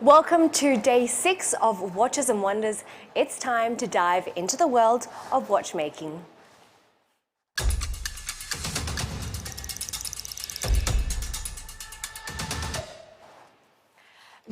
Welcome to day 6 of Watches and Wonders. It's time to dive into the world of watchmaking.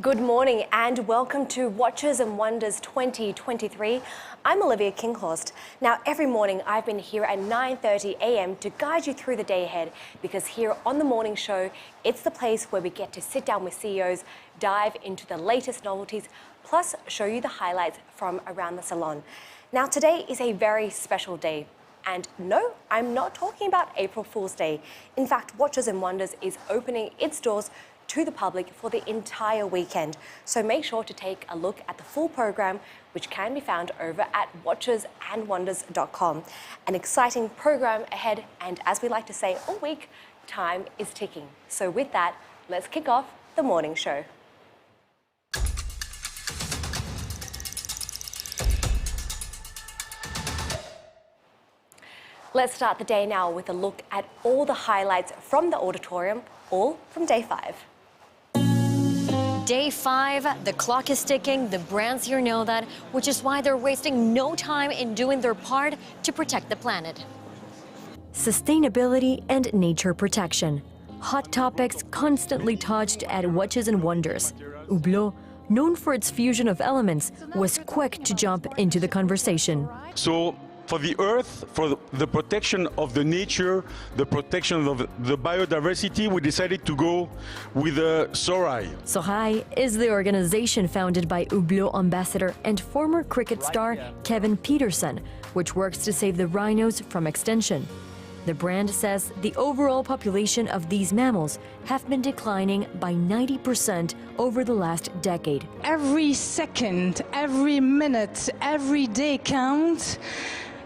Good morning and welcome to Watches and Wonders 2023. I'm Olivia Kinghorst. Now, every morning I've been here at 9:30 a.m. to guide you through the day ahead, because here on the morning show, it's the place where we get to sit down with CEOs, dive into the latest novelties, plus show you the highlights from around the salon. Now, today is a very special day. And no, I'm not talking about April Fool's Day. In fact, Watches and Wonders is opening its doors to the public for the entire weekend. So make sure to take a look at the full program, which can be found over at watchesandwonders.com. An exciting program ahead, and as we like to say all week, time is ticking. So with that, let's kick off the morning show. Let's start the day now with a look at all the highlights from the auditorium, all from day 5. Day 5, the clock is ticking, the brands here know that, which is why they're wasting no time in doing their part to protect the planet. Sustainability and nature protection. Hot topics constantly touched at Watches and Wonders. Hublot, known for its fusion of elements, was quick to jump into the conversation. So, for the Earth, for the protection of the nature, the protection of the biodiversity, we decided to go with SORAI. SORAI is the organization founded by Hublot ambassador and former cricket star Kevin Peterson, which works to save the rhinos from extinction. The brand says the overall population of these mammals have been declining by 90% over the last decade. Every second, every minute, every day counts.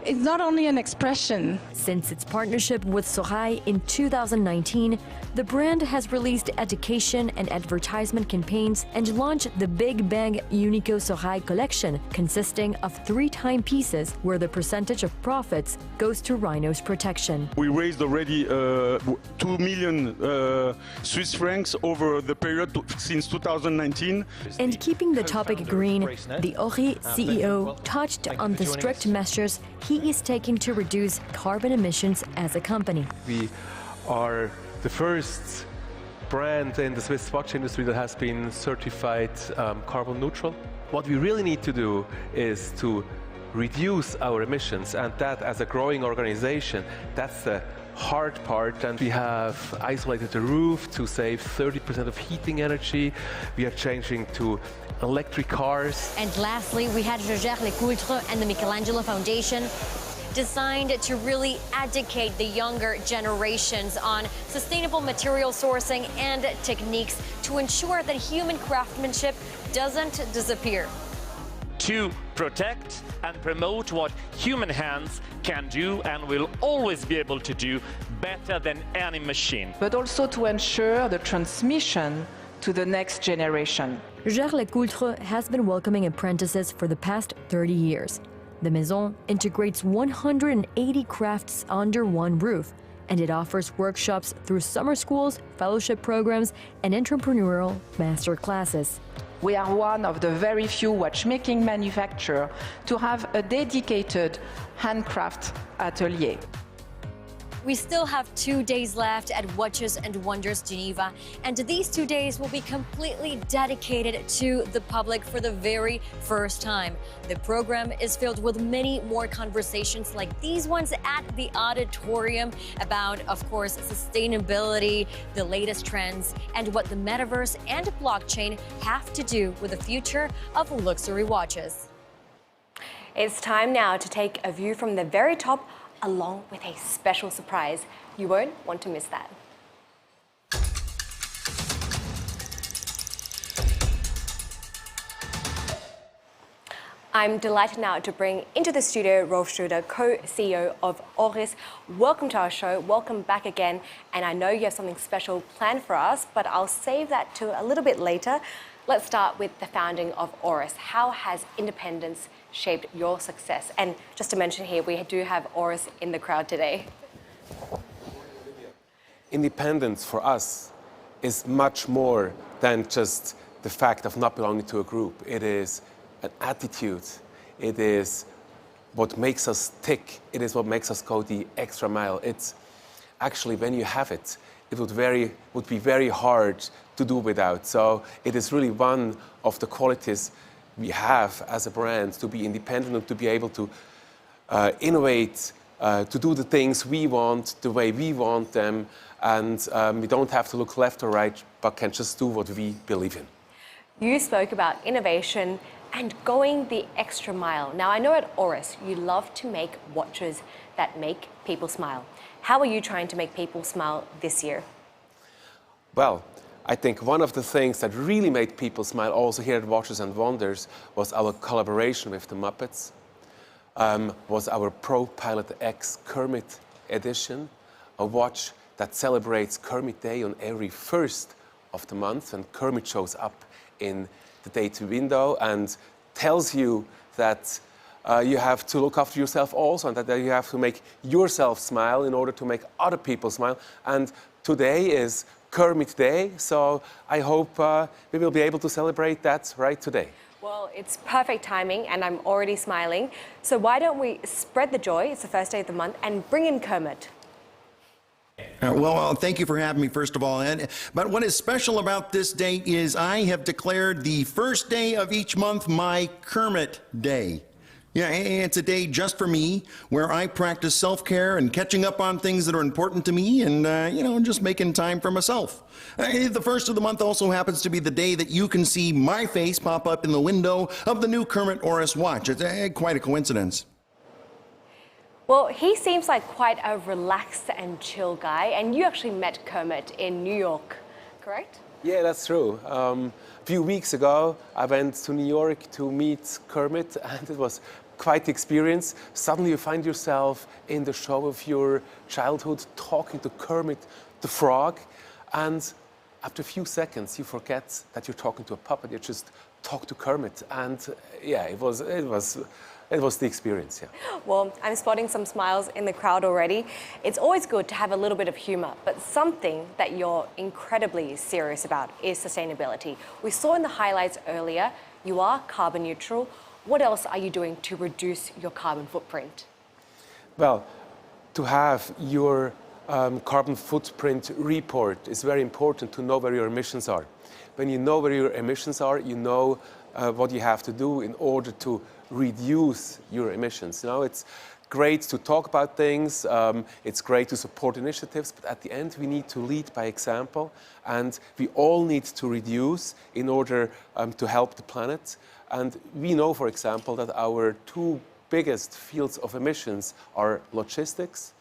It's not only an expression. Since its partnership with SORAI in 2019, the brand has released education and advertisement campaigns and launched the Big Bang Unico SORAI collection, consisting of 3 timepieces where the percentage of profits goes to rhinos protection. We raised already 2 million Swiss francs over the period since 2019. And keeping the topic green, the Ori CEO touched on the strict measures he is taking to reduce carbon emissions as a company. We are the first brand in the Swiss watch industry that has been certified carbon neutral. What we really need to do is to reduce our emissions, and that, as a growing organization, that's the hard part. And we have isolated the roof to save 30% of heating energy. We are changing to electric cars. And lastly, we had Revolt and the Michelangelo Foundation, designed to really educate the younger generations on sustainable material sourcing and techniques to ensure that human craftsmanship doesn't disappear. To protect and promote what human hands can do and will always be able to do better than any machine. But also to ensure the transmission to the next generation. Revolt has been welcoming apprentices for the past 30 years. The Maison integrates 180 crafts under one roof, and it offers workshops through summer schools, fellowship programs, and entrepreneurial master classes. We are one of the very few watchmaking manufacturers to have a dedicated handcraft atelier. We still have 2 days left at Watches and Wonders Geneva, and these 2 days will be completely dedicated to the public for the very first time. The program is filled with many more conversations like these ones at the auditorium about, of course, sustainability, the latest trends, and what the metaverse and blockchain have to do with the future of luxury watches. It's time now to take a view from the very top, along with a special surprise. You won't want to miss that. I'm delighted now to bring into the studio Rolf Schroeder, co-CEO of Oris. Welcome to our show, welcome back again, and I know you have something special planned for us, but I'll save that to a little bit later. Let's start with the founding of Oris. How has independence shaped your success? And just to mention here, we do have Oris in the crowd today. Independence for us is much more than just the fact of not belonging to a group. It is an attitude. It is what makes us tick. It is what makes us go the extra mile. It's actually, when you have it, it would be very hard to do without. So it is really one of the qualities we have as a brand, to be independent and to be able to innovate, to do the things we want, the way we want them, and we don't have to look left or right, but can just do what we believe in. You spoke about innovation and going the extra mile. Now, I know at Oris, you love to make watches that make people smile. How are you trying to make people smile this year? Well, I think one of the things that really made people smile also here at Watches and Wonders was our collaboration with the Muppets, was our Pro Pilot X Kermit edition, a watch that celebrates Kermit Day on every 1st of the month, and Kermit shows up in the date window and tells you that you have to look after yourself also, and that you have to make yourself smile in order to make other people smile. And today is Kermit Day, so I hope we will be able to celebrate that right today. Well, it's perfect timing, and I'm already smiling. So why don't we spread the joy, it's the first day of the month, and bring in Kermit. Well, thank you for having me, first of all, Ed. But what is special about this day is I have declared the first day of each month my Kermit Day. Yeah, it's a day just for me, where I practice self-care and catching up on things that are important to me and, just making time for myself. The first of the month also happens to be the day that you can see my face pop up in the window of the new Kermit Oris watch. It's quite a coincidence. Well, he seems like quite a relaxed and chill guy, and you actually met Kermit in New York, correct? Yeah, that's true. A few weeks ago, I went to New York to meet Kermit, and it was quite the experience. Suddenly you find yourself in the show of your childhood talking to Kermit the Frog, and after a few seconds you forget that you're talking to a puppet. You just talk to Kermit, and yeah, it was the experience, yeah. Well, I'm spotting some smiles in the crowd already. It's always good to have a little bit of humor, but something that you're incredibly serious about is sustainability. We saw in the highlights earlier, you are carbon neutral. What else are you doing to reduce your carbon footprint? Well, to have your carbon footprint report is very important to know where your emissions are. When you know where your emissions are, you know what you have to do in order to reduce your emissions. It's great to talk about things, it's great to support initiatives, but at the end we need to lead by example, and we all need to reduce in order to help the planet. And we know, for example, that our two biggest fields of emissions are logistics,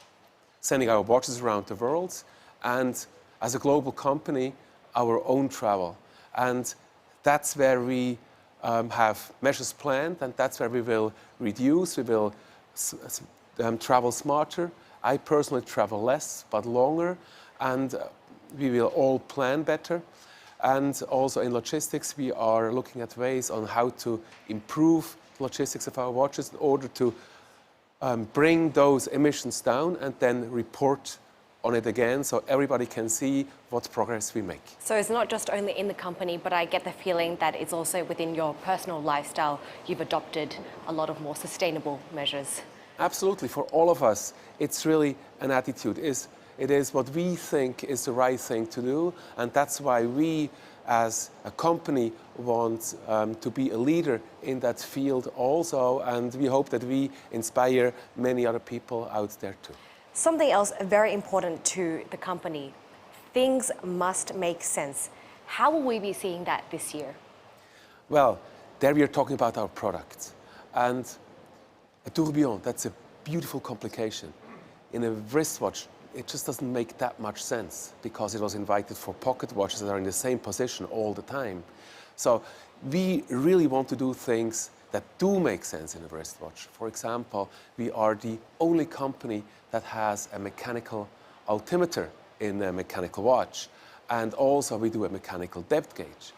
sending our watches around the world, and as a global company, our own travel. And that's where we have measures planned, and that's where we will reduce, we will travel smarter. I personally travel less, but longer, and we will all plan better. And also in logistics, we are looking at ways on how to improve logistics of our watches in order to bring those emissions down and then report on it again, so everybody can see what progress we make. So it's not just only in the company, but I get the feeling that it's also within your personal lifestyle. You've adopted a lot of more sustainable measures. Absolutely, for all of us, it's really an attitude. It is what we think is the right thing to do, and that's why we, as a company, want to be a leader in that field also, and we hope that we inspire many other people out there too. Something else very important to the company, things must make sense. How will we be seeing that this year? Well, there we are talking about our products. And a tourbillon, that's a beautiful complication. In a wristwatch, it just doesn't make that much sense because it was invited for pocket watches that are in the same position all the time. So we really want to do things that do make sense in a wristwatch. For example, we are the only company that has a mechanical altimeter in a mechanical watch. And also we do a mechanical depth gauge.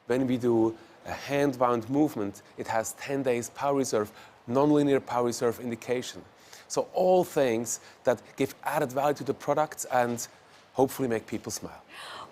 When we do a hand-wound movement, it has 10 days power reserve, nonlinear power reserve indication. So all things that give added value to the products, and hopefully make people smile.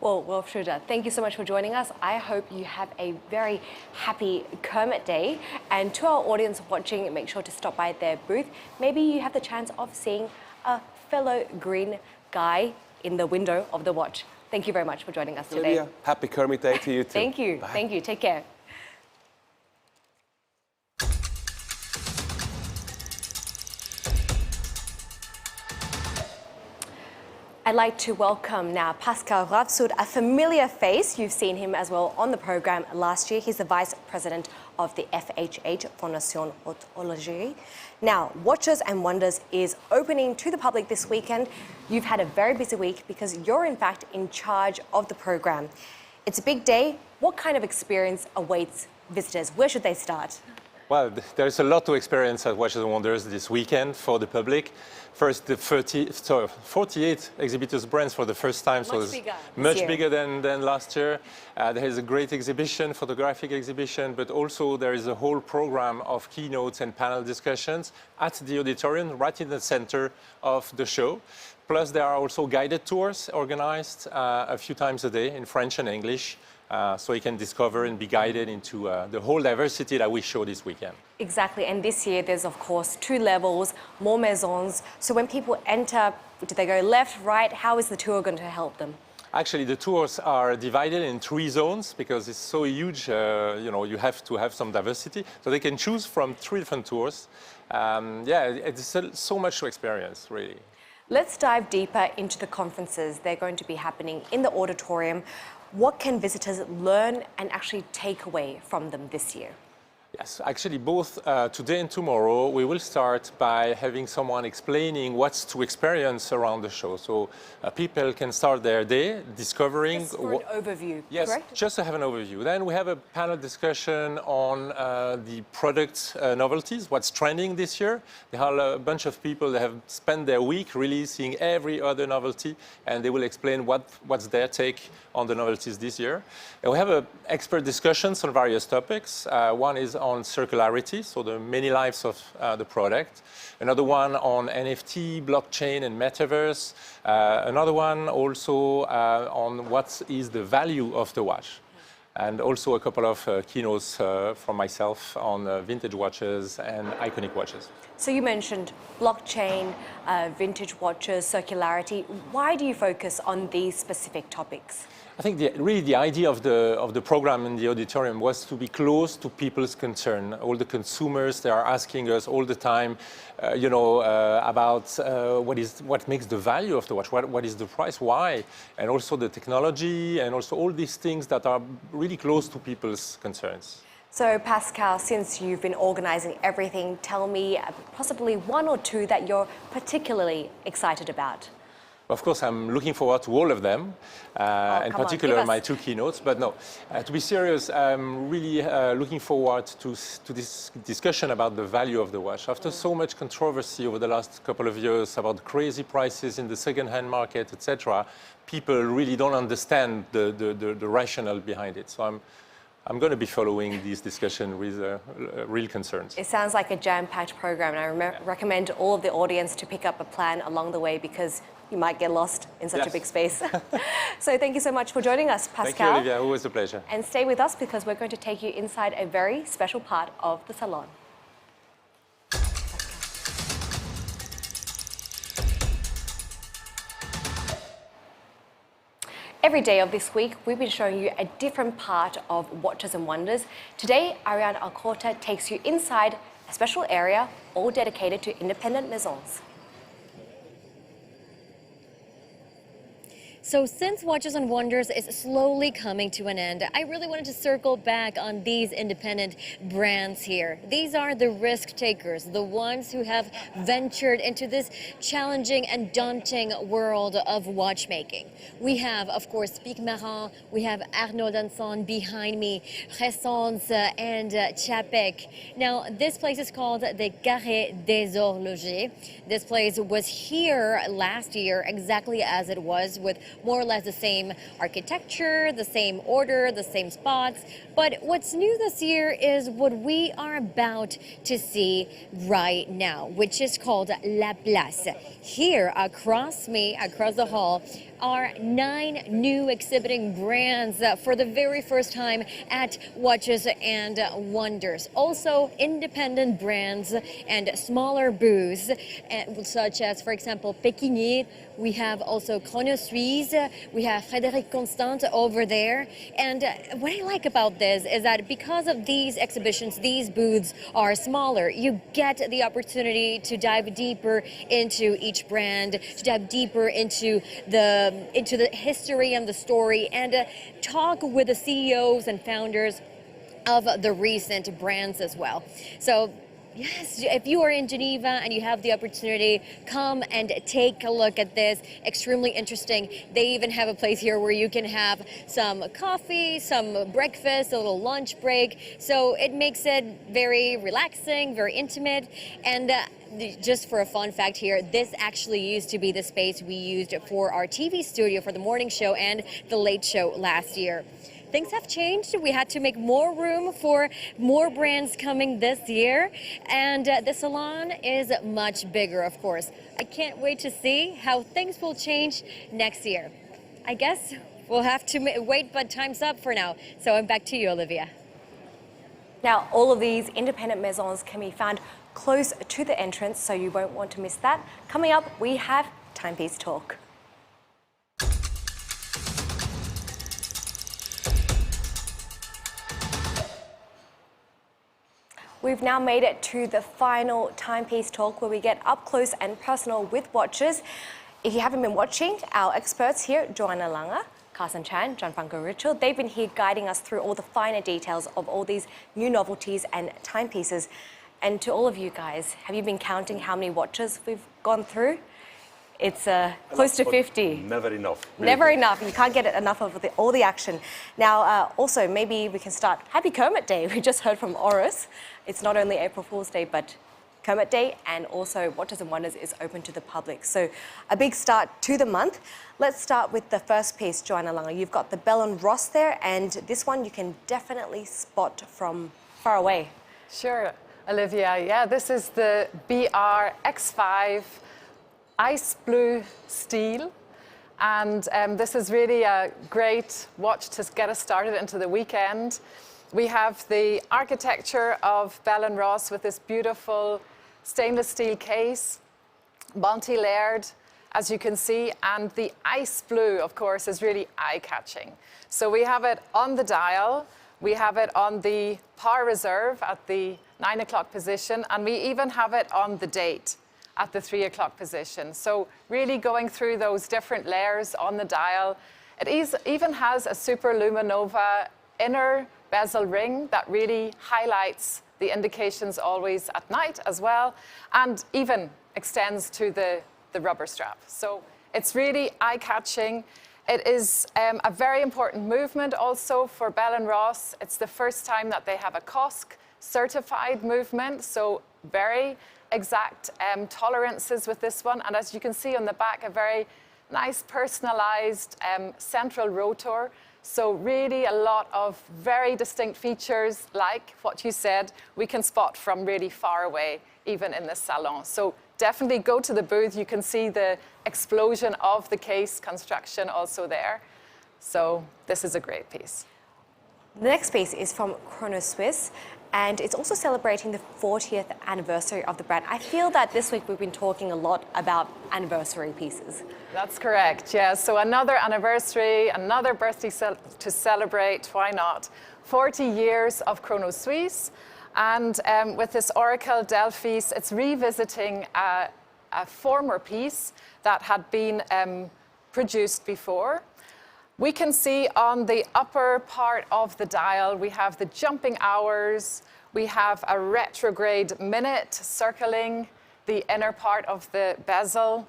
Well, Rolf Schroeder, thank you so much for joining us. I hope you have a very happy Kermit Day. And to our audience watching, make sure to stop by their booth. Maybe you have the chance of seeing a fellow green guy in the window of the watch. Thank you very much for joining us today. Olivia, happy Kermit Day to you too. Thank you. Bye. Thank you. Take care. I'd like to welcome now Pascal Ravsoud, a familiar face. You've seen him as well on the program last year. He's the Vice President of the FHH, Fondation Haute Horlogerie. Now, Watches and Wonders is opening to the public this weekend. You've had a very busy week because you're in fact in charge of the program. It's a big day. What kind of experience awaits visitors? Where should they start? Well, there's a lot to experience at Watches and Wonders this weekend for the public. First, the 48 exhibitors brands for the first time, so it's much bigger than last year. There is a great exhibition, photographic exhibition, but also there is a whole program of keynotes and panel discussions at the auditorium, right in the center of the show. Plus, there are also guided tours organized a few times a day in French and English. So you can discover and be guided into the whole diversity that we show this weekend. Exactly, and this year there's of course 2 levels, more maisons. So when people enter, do they go left, right? How is the tour going to help them? Actually, the tours are divided in 3 zones because it's so huge, you know, you have to have some diversity. So they can choose from 3 different tours. Yeah, it's so much to experience, really. Let's dive deeper into the conferences. They're going to be happening in the auditorium. What can visitors learn and actually take away from them this year? Yes, actually both today and tomorrow we will start by having someone explaining what's to experience around the show. So people can start their day discovering... Just for an overview, yes, correct? Just to have an overview. Then we have a panel discussion on the product novelties, what's trending this year. There are a bunch of people that have spent their week really seeing every other novelty, and they will explain what's their take on the novelties this year. And we have expert discussions on various topics. One is on circularity, so the many lives of the product. Another one on NFT, blockchain, and metaverse. Another one also on what is the value of the watch. And also a couple of keynotes from myself on vintage watches and iconic watches. So you mentioned blockchain, vintage watches, circularity. Why do you focus on these specific topics? I think really the idea of the program in the auditorium was to be close to people's concern. All the consumers, they are asking us all the time, you know, about what makes the value of the watch, what is the price, why, and also the technology, and also all these things that are really close to people's concerns. So Pascal, since you've been organizing everything, tell me possibly 1 or 2 that you're particularly excited about. Of course, I'm looking forward to all of them, in particular my 2 keynotes. But no, to be serious, I'm really looking forward to this discussion about the value of the watch. After so much controversy over the last couple of years about crazy prices in the second-hand market, etc., people really don't understand the rationale behind it. So I'm going to be following this discussion with real concerns. It sounds like a jam-packed program, and I recommend all of the audience to pick up a plan along the way because you might get lost in such a big space. So thank you so much for joining us, Pascal. Thank you, Olivia. Always a pleasure. And stay with us because we're going to take you inside a very special part of the salon. Every day of this week, we've been showing you a different part of Watches and Wonders. Today, Ariane Alcorta takes you inside a special area all dedicated to independent maisons. So since Watches and Wonders is slowly coming to an end, I really wanted to circle back on these independent brands here. These are the risk takers, the ones who have ventured into this challenging and daunting world of watchmaking. We have, of course, Pic Marin, we have Arnaud Danson behind me, Ressence and JPEG. Now, this place is called the Carré des Horlogers. This place was here last year exactly as it was, with more or less the same architecture, the same order, the same spots. But what's new this year is what we are about to see right now, which is called La Place. Here across me, across the hall, are 9 new exhibiting brands for the very first time at Watches and Wonders. Also independent brands and smaller booths, such as, for example, Pekinier. We have also chronoswiss. We have Frédéric Constant over there. And what I like about this is that because of these exhibitions, these booths are smaller. You get the opportunity to dive deeper into each brand, to dive deeper into the history and the story, and talk with the CEOs and founders of the recent brands as well. So yes, if you are in Geneva and you have the opportunity, come and take a look at this. Extremely interesting. They even have a place here where you can have some coffee, some breakfast, a little lunch break. So it makes it very relaxing, very intimate. And just for a fun fact here, this actually used to be the space we used for our TV studio for the morning show and the late show last year. Things have changed. We had to make more room for more brands coming this year. And the salon is much bigger, of course. I can't wait to see how things will change next year. I guess we'll have to wait, but time's up for now. So I'm back to you, Olivia. Now, all of these independent maisons can be found close to the entrance, so you won't want to miss that. Coming up, we have Timepiece Talk. We've now made it to the final Timepiece Talk, where we get up close and personal with watches. If you haven't been watching, our experts here, Joanna Langer, Carson Chan, Gianfranco Richard, they've been here guiding us through all the finer details of all these new novelties and timepieces. And to all of you guys, have you been counting how many watches we've gone through? It's close to 50. Never enough. Never enough. You can't get enough of all the action. Now, also, maybe we can start. Happy Kermit Day. We just heard from Oris. It's not only April Fool's Day, but Kermit Day, and also Watches and Wonders is open to the public. So a big start to the month. Let's start with the first piece, Joanna Langer. You've got the Bell & Ross there, and this one you can definitely spot from far away. Sure, Olivia. Yeah, this is the BR X5 Ice Blue Steel. And this is really a great watch to get us started into the weekend. We have the architecture of Bell & Ross with this beautiful stainless steel case, multi-layered, as you can see, and the ice blue, of course, is really eye-catching. So we have it on the dial, we have it on the power reserve at the 9 o'clock position, and we even have it on the date at the 3 o'clock position. So really going through those different layers on the dial. It even has a super luminova inner bezel ring that really highlights the indications always at night as well, and even extends to the rubber strap. So it's really eye-catching. It is a very important movement also for Bell & Ross. It's the first time that they have a COSC certified movement, so very exact tolerances with this one. And as you can see on the back, a very nice personalized central rotor. So really a lot of very distinct features, like what you said, we can spot from really far away, even in the salon. So definitely go to the booth. You can see the explosion of the case construction also there. So this is a great piece. The next piece is from chronoswiss, and it's also celebrating the 40th anniversary of the brand. I feel that this week we've been talking a lot about anniversary pieces. That's correct, yeah. So another anniversary, another birthday to celebrate, why not? 40 years of chronoswiss, and with this Oracle Delphis, it's revisiting a former piece that had been produced before. We can see on the upper part of the dial, we have the jumping hours, we have a retrograde minute circling the inner part of the bezel,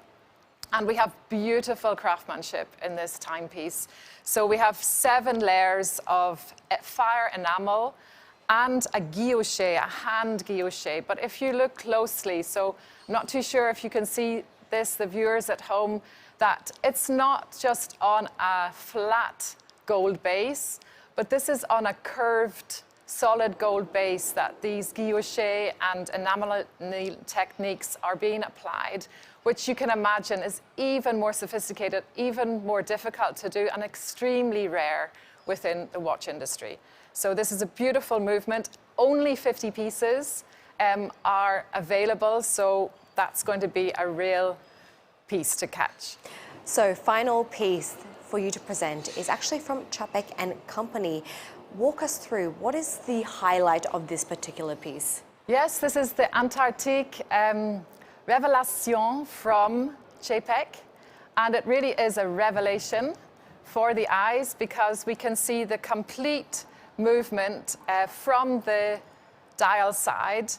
and we have beautiful craftsmanship in this timepiece. So we have 7 layers of fire enamel and a guilloche, a hand guilloche. But if you look closely, so I'm not too sure if you can see this, the viewers at home, that it's not just on a flat gold base, but this is on a curved, solid gold base that these guilloche and enamel anneal techniques are being applied, which you can imagine is even more sophisticated, even more difficult to do, and extremely rare within the watch industry. So this is a beautiful movement. Only 50 pieces are available, so that's going to be a real piece to catch. So final piece for you to present is actually from Patek and Company. Walk us through, what is the highlight of this particular piece? Yes, this is the Antarctique Revelation from JPEG, and it really is a revelation for the eyes because we can see the complete movement from the dial side.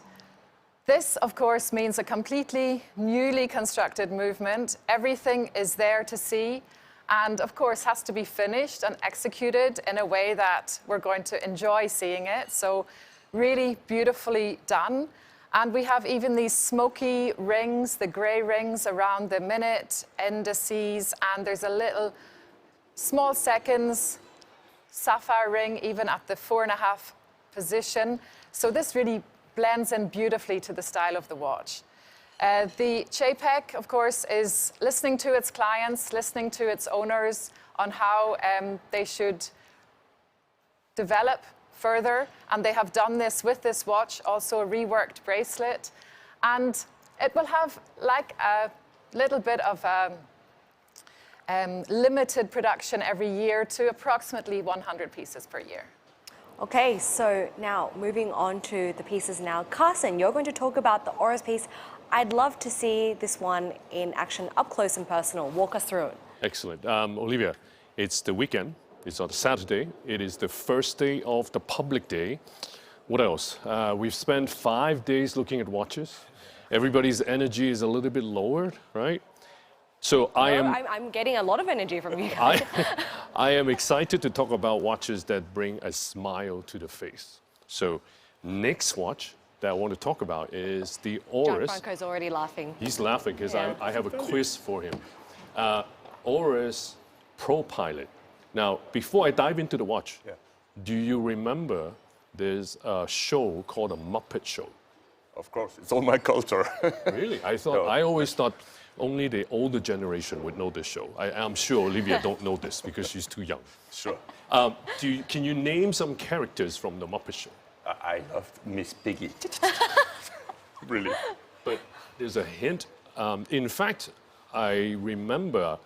This, of course, means a completely newly constructed movement. Everything is there to see, and of course has to be finished and executed in a way that we're going to enjoy seeing it. So really beautifully done. And we have even these smoky rings, the gray rings around the minute indices, and there's a little small seconds sapphire ring even at the 4.5 position. So this really blends in beautifully to the style of the watch. The JPEG, of course, is listening to its clients, listening to its owners on how they should develop further, and they have done this with this watch, also a reworked bracelet, and it will have like a little bit of limited production every year to approximately 100 pieces per year. Okay, so now moving on to the pieces now. Carson, you're going to talk about the Oris piece. I'd love to see this one in action, up close and personal. Walk us through it. Excellent. Olivia, it's the weekend. It's on Saturday. It is the first day of the public day. What else? We've spent 5 days looking at watches. Everybody's energy is a little bit lowered, right? So I'm getting a lot of energy from you guys. I am excited to talk about watches that bring a smile to the face. So next watch that I want to talk about is the Oris. Gianfranco's already laughing. He's laughing because I have a quiz for him. Oris Pro Pilot. Now, before I dive into the watch, do you remember there's a show called a Muppet Show? Of course, it's all my culture. Really? I always thought only the older generation would know this show. I'm sure Olivia don't know this because she's too young. Sure. Can you name some characters from the Muppet Show? I loved Miss Piggy. Really. But there's a hint. In fact, I remember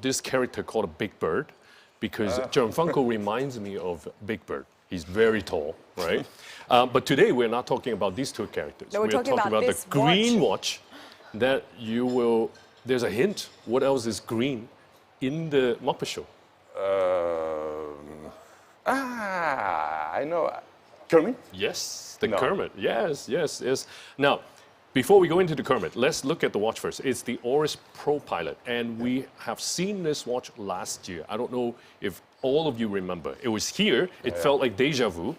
this character called a Big Bird because Gianfranco reminds me of Big Bird. He's very tall, right? But today we're not talking about these two characters. No, we're talking about the green watch that you will. There's a hint. What else is green in the Muppet Show? I know. Kermit? Yes, the Kermit. Yes. Now, before we go into the Kermit, let's look at the watch first. It's the Oris Pro Pilot, and we have seen this watch last year. I don't know if all of you remember. It was here. It felt like deja vu.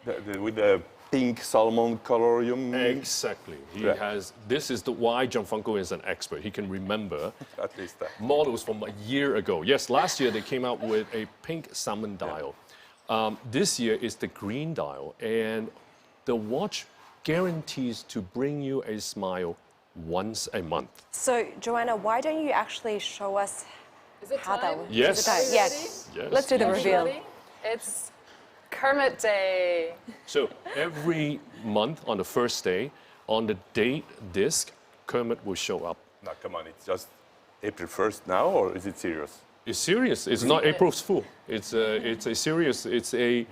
With the pink salmon colorium. Exactly. He has. This is why Gianfranco is an expert. He can remember at least that. Models from a year ago. Yes, last year they came out with a pink salmon dial. This year is the green dial, and the watch guarantees to bring you a smile once a month. So, Joanna, why don't you actually show us how that works? Yes. Yes. Let's do the reveal. Ready? It's Kermit Day. So every month on the first day, on the date disc, Kermit will show up. Now, come on, it's just April 1st now, or is it serious? It's serious. It's not April's Fool. It's a serious. It's a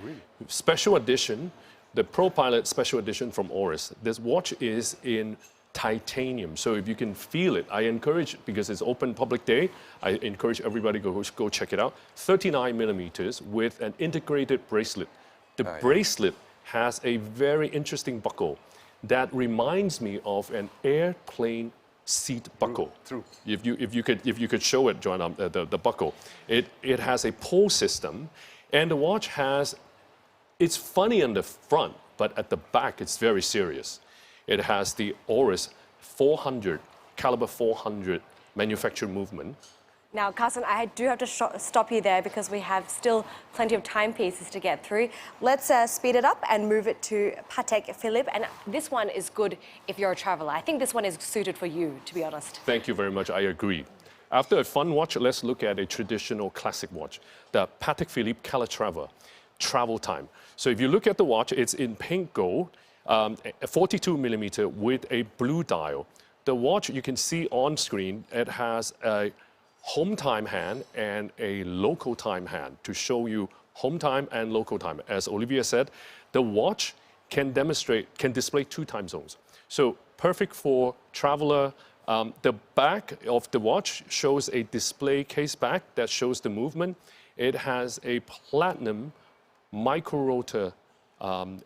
special edition, the Pro Pilot special edition from Oris. This watch is in titanium, so if you can feel it, I encourage, because it's open public day, I encourage everybody to go check it out. 39 millimeters with an integrated bracelet. The bracelet has a very interesting buckle that reminds me of an airplane seat buckle. True. If you could show it, Joanna, the buckle. It has a pull system, and the watch has. It's funny on the front, but at the back it's very serious. It has the Oris 400 caliber 400 manufacture movement. Now, Carsten, I do have to stop you there because we have still plenty of timepieces to get through. Let's speed it up and move it to Patek Philippe. And this one is good if you're a traveler. I think this one is suited for you, to be honest. Thank you very much. I agree. After a fun watch, let's look at a traditional classic watch, the Patek Philippe Calatrava Travel Time. So if you look at the watch, it's in pink gold, 42 millimeter with a blue dial. The watch, you can see on screen, it has a home time hand and a local time hand to show you home time and local time. As Olivia said, the watch can display 2 time zones. So perfect for traveler. The back of the watch shows a display case back that shows the movement. It has a platinum micro rotor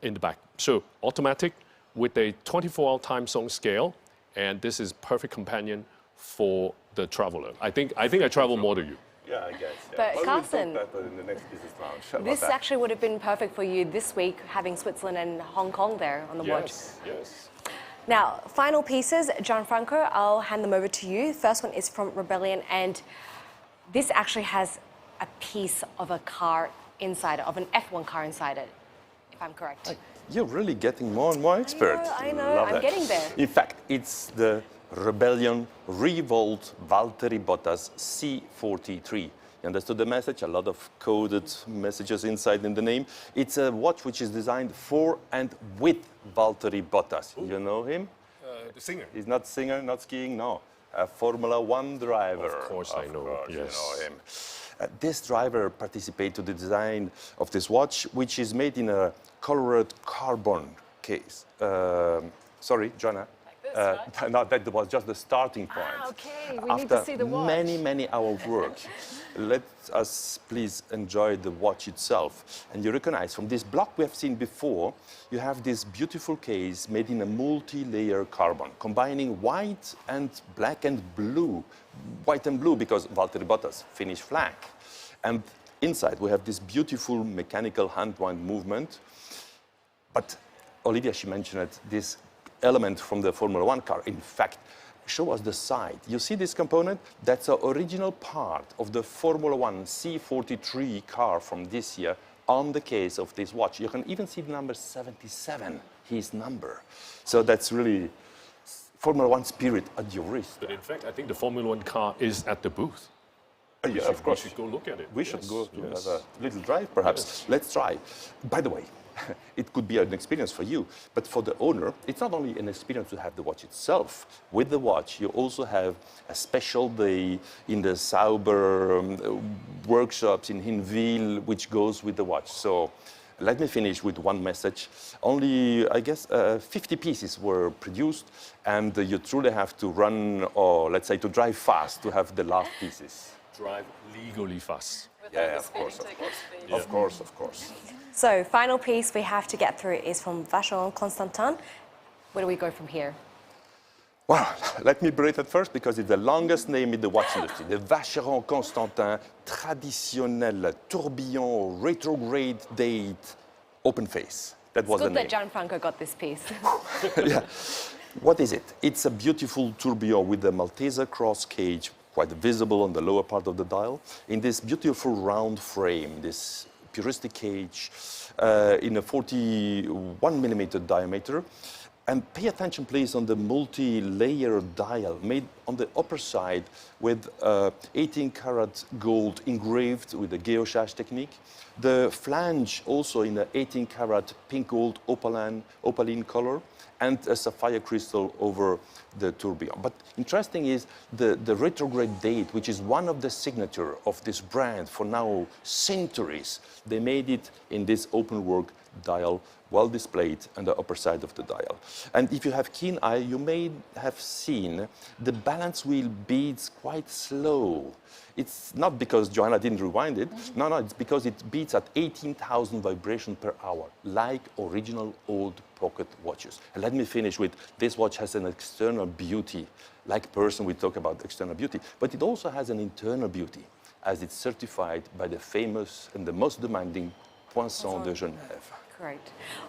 in the back. So automatic with a 24-hour time zone scale, and this is perfect companion for the traveler. I think I travel more than you. Yeah, I guess. Yeah. But well, Carsten, we'll talk about that in the next business lounge. this actually would have been perfect for you this week, having Switzerland and Hong Kong there on the watch. Yes. Now, final pieces, Gianfranco, I'll hand them over to you. First one is from Rebellion, and this actually has a piece of a car inside it, of an F1 car inside it, if I'm correct. You're really getting more and more expert. I know, Love I'm that. getting there. In fact, it's the Rebellion Revolt Valtteri Bottas C43. You understood the message? A lot of coded messages inside in the name. It's a watch which is designed for and with Valtteri Bottas. Ooh. You know him? The singer. He's not singer, not skiing, no. A Formula One driver. Of course I know, yes. You know him. This driver participated to the design of this watch, which is made in a colored carbon case. Sorry, Joanna. No, that was just the starting point. Okay, we After need to see the watch. many hours of work, let us please enjoy the watch itself. And you recognize from this block we have seen before, you have this beautiful case made in a multi-layer carbon, combining white and black and blue. White and blue because Valtteri Bottas finished flag. And inside we have this beautiful mechanical hand-wound movement. But Olivia, she mentioned it, this element from the Formula One car. In fact, show us the side. You see this component? That's an original part of the Formula One C43 car from this year on the case of this watch. You can even see the number 77, his number. So that's really Formula One spirit at your wrist. But in fact, I think the Formula One car is at the booth. Yeah, of course. We should go look at it. We should go to have a little drive, perhaps. Yes. Let's try. By the way, it could be an experience for you, but for the owner, it's not only an experience to have the watch itself. With the watch, you also have a special day in the Sauber workshops in Hinwil, which goes with the watch. So let me finish with one message. Only, I guess, 50 pieces were produced, and you truly have to run, or let's say to drive fast to have the last pieces. Drive legally fast. Yeah, of course. Of course. So, final piece we have to get through is from Vacheron Constantine. Where do we go from here? Well, let me break it first because it's the longest name in the watch industry. The Vacheron Constantine Traditionnel Tourbillon Retrograde Date Open Face. That was the name. It's good that Gianfranco got this piece. Yeah. What is it? It's a beautiful tourbillon with a Malteser cross cage, quite visible on the lower part of the dial, in this beautiful round frame, this puristic cage in a 41 millimeter diameter. And pay attention, please, on the multi-layer dial made on the upper side with 18-karat gold engraved with the guillochage technique. The flange also in the 18-karat pink gold opaline color, and a sapphire crystal over the tourbillon. But interesting is the retrograde date, which is one of the signature of this brand for now centuries. They made it in this open work dial, well displayed on the upper side of the dial. And if you have keen eye, you may have seen the balance wheel beats quite slow. It's not because Joanna didn't rewind it. No, it's because it beats at 18,000 vibrations per hour, like original old pocket watches. And let me finish with, this watch has an external beauty. Like person, we talk about external beauty, but it also has an internal beauty, as it's certified by the famous and the most demanding Poinçon de Genève. Great.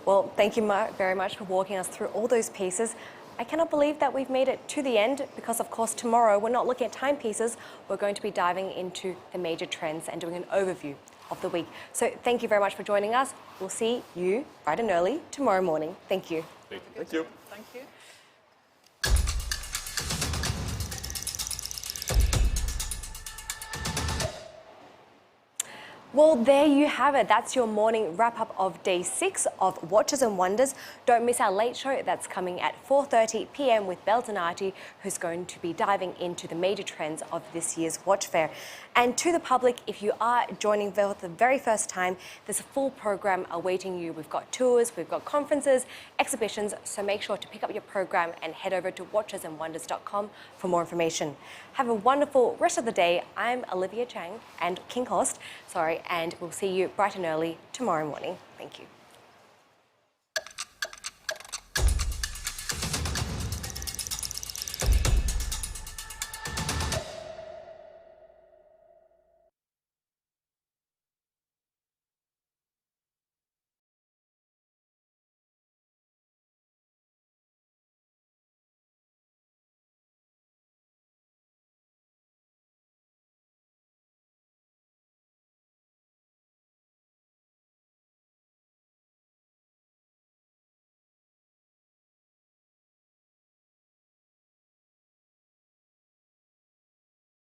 Well, thank you very much for walking us through all those pieces. I cannot believe that we've made it to the end because, of course, tomorrow we're not looking at timepieces. We're going to be diving into the major trends and doing an overview of the week. So thank you very much for joining us. We'll see you bright and early tomorrow morning. Thank you. Thank you. Thank you. Thank you. Well, there you have it. That's your morning wrap-up of day 6 of Watches and Wonders. Don't miss our late show that's coming at 4:30 p.m. with Beltonati, who's going to be diving into the major trends of this year's watch fair. And to the public, if you are joining for the very first time, there's a full program awaiting you. We've got tours, we've got conferences, exhibitions, so make sure to pick up your program and head over to watchesandwonders.com for more information. Have a wonderful rest of the day. I'm Olivia Kinghorst, and we'll see you bright and early tomorrow morning. Thank you.